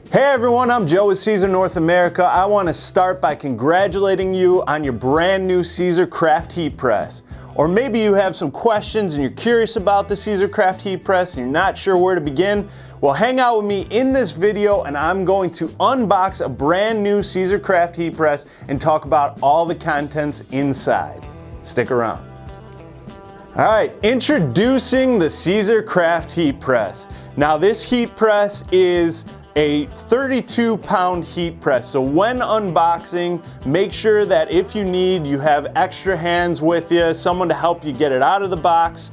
Hey everyone, I'm Joe with Siser North America. I want to start by congratulating you on your brand new Siser Craft Heat Press. Or maybe you have some questions and you're curious about the Siser Craft Heat Press and you're not sure where to begin. Well, hang out with me in this video and I'm going to unbox a brand new Siser Craft Heat Press and talk about all the contents inside. Stick around. All right, introducing the Siser Craft Heat Press. Now this heat press is a 32-pound heat press. So when unboxing, make sure that if you need, you have extra hands with you, someone to help you get it out of the box.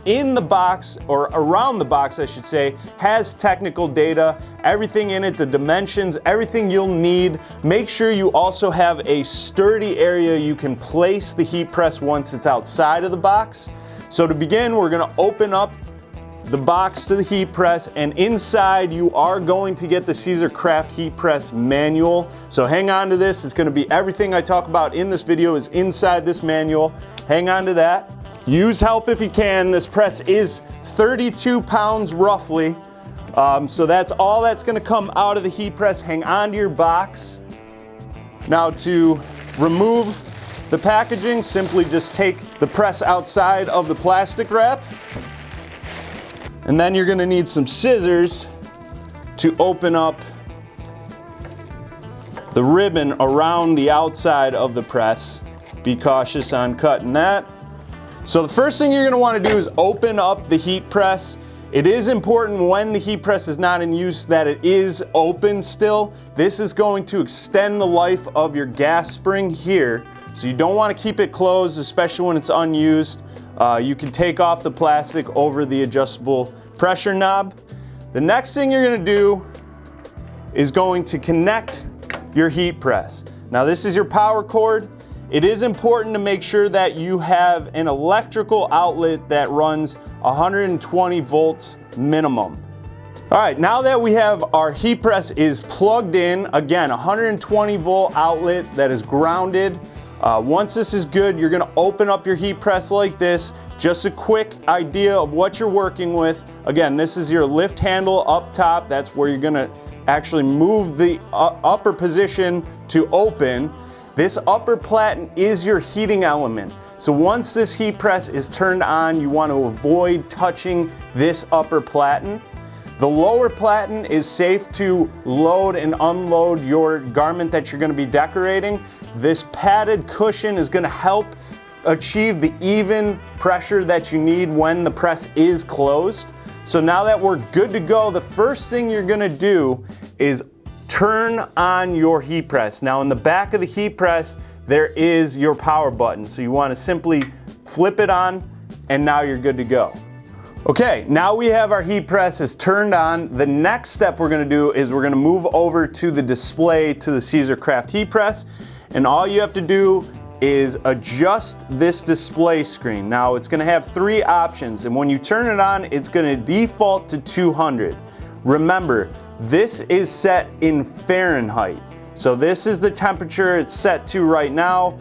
In the box, or around the box I should say, has technical data, everything in it, the dimensions, everything you'll need. Make sure you also have a sturdy area you can place the heat press once it's outside of the box. So to begin, we're gonna open up the box to the heat press, and inside you are going to get the Siser Craft Heat Press manual. So hang on to this. It's going to be everything I talk about in this video is inside this manual. Hang on to that. Use help if you can. This press is 32 pounds roughly. So that's all that's going to come out of the heat press. Hang on to your box. Now to remove the packaging, simply just take the press outside of the plastic wrap. And then you're gonna need some scissors to open up the ribbon around the outside of the press. Be cautious on cutting that. So the first thing you're gonna wanna do is open up the heat press. It is important when the heat press is not in use that it is open still. This is going to extend the life of your gas spring here. So you don't wanna keep it closed, especially when it's unused. You can take off the plastic over the adjustable pressure knob. The next thing you're gonna do is going to connect your heat press. Now this is your power cord. It is important to make sure that you have an electrical outlet that runs 120 volts minimum. All right, now that we have our heat press is plugged in, again, 120 volt outlet that is grounded. Once this is good, you're gonna open up your heat press like this. Just a quick idea of what you're working with. Again, this is your lift handle up top. That's where you're gonna actually move the upper position to open. This upper platen is your heating element. So once this heat press is turned on, you want to avoid touching this upper platen. The lower platen is safe to load and unload your garment that you're gonna be decorating. This padded cushion is gonna help achieve the even pressure that you need when the press is closed. So now that we're good to go, the first thing you're gonna do is turn on your heat press. Now in the back of the heat press, there is your power button. So you wanna simply flip it on and now you're good to go. Okay, now we have our heat presses turned on. The next step we're gonna do is we're gonna move over to the display to the Siser Craft Heat Press. And all you have to do is adjust this display screen. Now it's gonna have three options, and when you turn it on, it's gonna default to 200. Remember, this is set in Fahrenheit. So this is the temperature it's set to right now.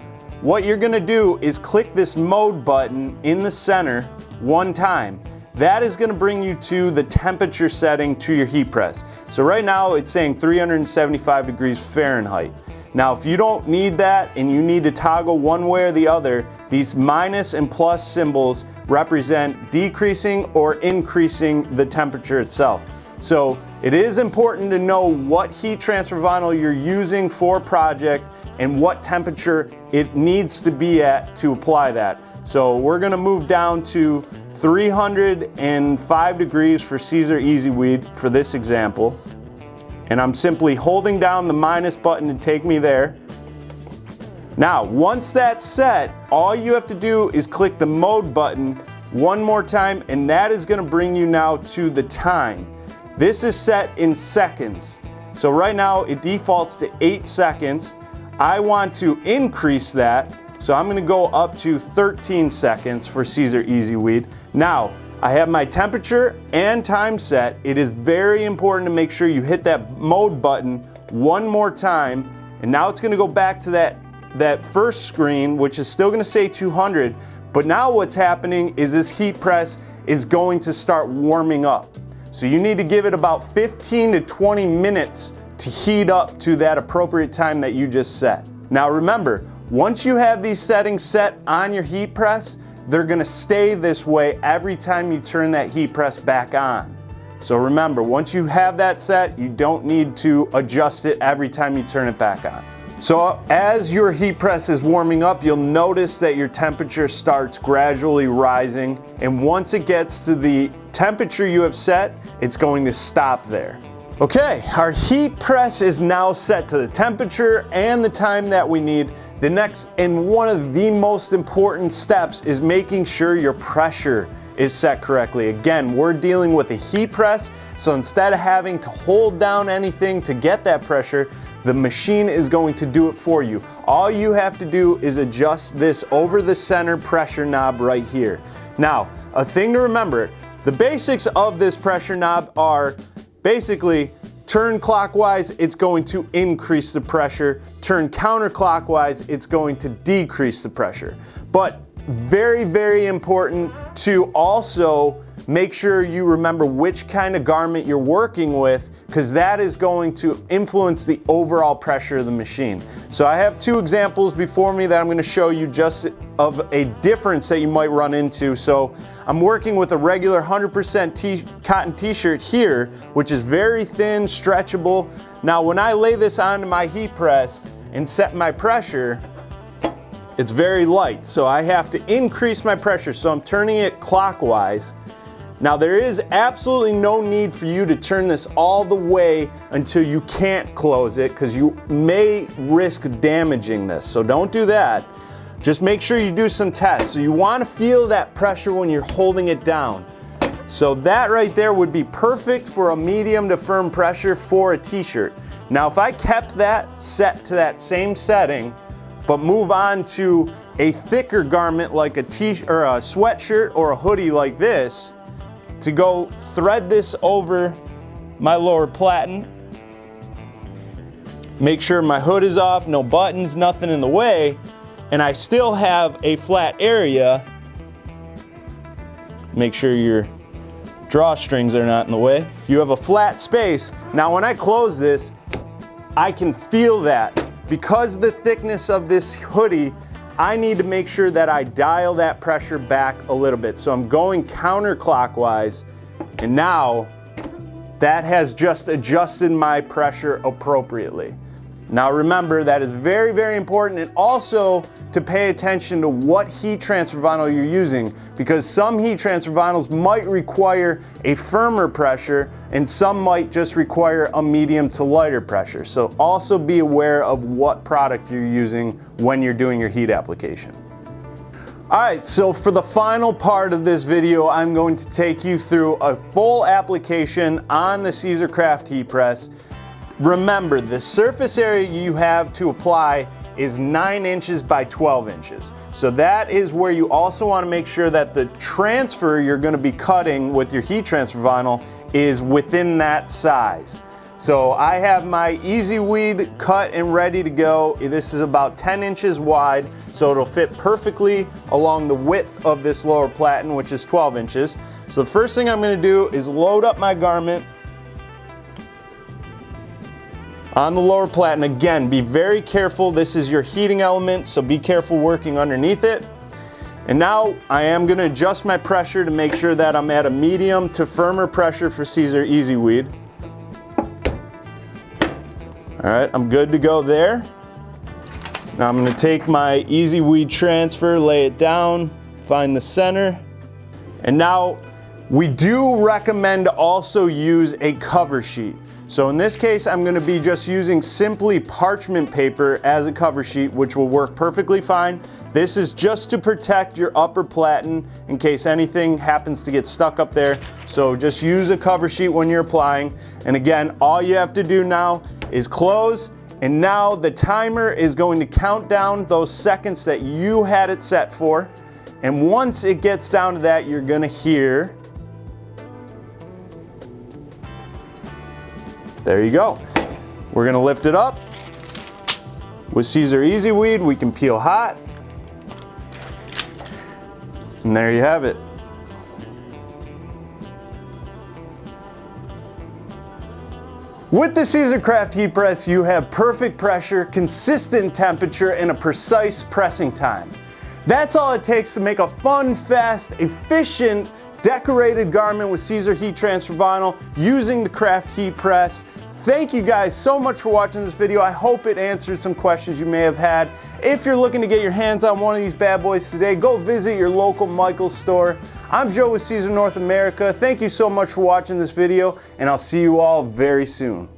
What you're gonna do is click this mode button in the center one time. That is gonna bring you to the temperature setting to your heat press. So right now it's saying 375 degrees Fahrenheit. Now, if you don't need that and you need to toggle one way or the other, these minus and plus symbols represent decreasing or increasing the temperature itself. So it is important to know what heat transfer vinyl you're using for a project and what temperature it needs to be at to apply that. So we're gonna move down to 305 degrees for Siser Easy Weed for this example. And I'm simply holding down the minus button to take me there. Now, once that's set, all you have to do is click the mode button one more time, and that is gonna bring you now to the time. This is set in seconds. So right now it defaults to 8 seconds. I want to increase that, so I'm gonna go up to 13 seconds for Siser Easy Weed. Now, I have my temperature and time set. It is very important to make sure you hit that mode button one more time. And now it's gonna go back to that first screen, which is still gonna say 200. But now what's happening is this heat press is going to start warming up. So you need to give it about 15 to 20 minutes to heat up to that appropriate time that you just set. Now remember, once you have these settings set on your heat press, they're gonna stay this way every time you turn that heat press back on. So remember, once you have that set, you don't need to adjust it every time you turn it back on. So as your heat press is warming up, you'll notice that your temperature starts gradually rising, and once it gets to the temperature you have set, it's going to stop there. Okay, our heat press is now set to the temperature and the time that we need. The next and one of the most important steps is making sure your pressure is set correctly. Again, we're dealing with a heat press, so instead of having to hold down anything to get that pressure, the machine is going to do it for you. All you have to do is adjust this over the center pressure knob right here. Now, a thing to remember, the basics of this pressure knob are basically turn clockwise, it's going to increase the pressure. Turn counterclockwise, it's going to decrease the pressure. But very, very important to also make sure you remember which kind of garment you're working with, because that is going to influence the overall pressure of the machine. So I have two examples before me that I'm going to show you just of a difference that you might run into. So I'm working with a regular 100% cotton t-shirt here, which is very thin, stretchable. Now when I lay this onto my heat press and set my pressure, it's very light, so I have to increase my pressure, so I'm turning it clockwise. Now there is absolutely no need for you to turn this all the way until you can't close it, because you may risk damaging this, so don't do that. Just make sure you do some tests. So you want to feel that pressure when you're holding it down. So that right there would be perfect for a medium to firm pressure for a t-shirt. Now if I kept that set to that same setting, but move on to a thicker garment like a t-shirt or a sweatshirt or a hoodie like this, to go thread this over my lower platen, make sure my hood is off, no buttons, nothing in the way, and I still have a flat area. Make sure your drawstrings are not in the way. You have a flat space. Now when I close this, I can feel that. Because the thickness of this hoodie, I need to make sure that I dial that pressure back a little bit. So I'm going counterclockwise, and now that has just adjusted my pressure appropriately. Now remember, that is very, very important, and also to pay attention to what heat transfer vinyl you're using, because some heat transfer vinyls might require a firmer pressure and some might just require a medium to lighter pressure. So also be aware of what product you're using when you're doing your heat application. Alright, so for the final part of this video, I'm going to take you through a full application on the Siser Craft Heat Press. Remember, the surface area you have to apply is 9 inches by 12 inches. So that is where you also want to make sure that the transfer you're going to be cutting with your heat transfer vinyl is within that size. So I have my Easy Weed cut and ready to go. This is about 10 inches wide, so it'll fit perfectly along the width of this lower platen, which is 12 inches. So the first thing I'm going to do is load up my garment on the lower platen. Again, be very careful. This is your heating element, so be careful working underneath it. And now I am going to adjust my pressure to make sure that I'm at a medium to firmer pressure for Siser Easy Weed. Alright, I'm good to go there. Now I'm going to take my Easy Weed transfer, lay it down, find the center. And now we do recommend to also use a cover sheet. So in this case, I'm going to be just using simply parchment paper as a cover sheet, which will work perfectly fine. This is just to protect your upper platen in case anything happens to get stuck up there. So just use a cover sheet when you're applying. And again, all you have to do now is close, and now the timer is going to count down those seconds that you had it set for. And once it gets down to that, you're going to hear, there you go. We're going to lift it up. With Siser Easy Weed, we can peel hot. And there you have it. With the Siser Craft Heat Press, you have perfect pressure, consistent temperature, and a precise pressing time. That's all it takes to make a fun, fast, efficient, decorated garment with Siser Heat Transfer Vinyl using the Craft Heat Press. Thank you guys so much for watching this video. I hope it answered some questions you may have had. If you're looking to get your hands on one of these bad boys today, go visit your local Michaels store. I'm Joe with Siser North America. Thank you so much for watching this video, and I'll see you all very soon.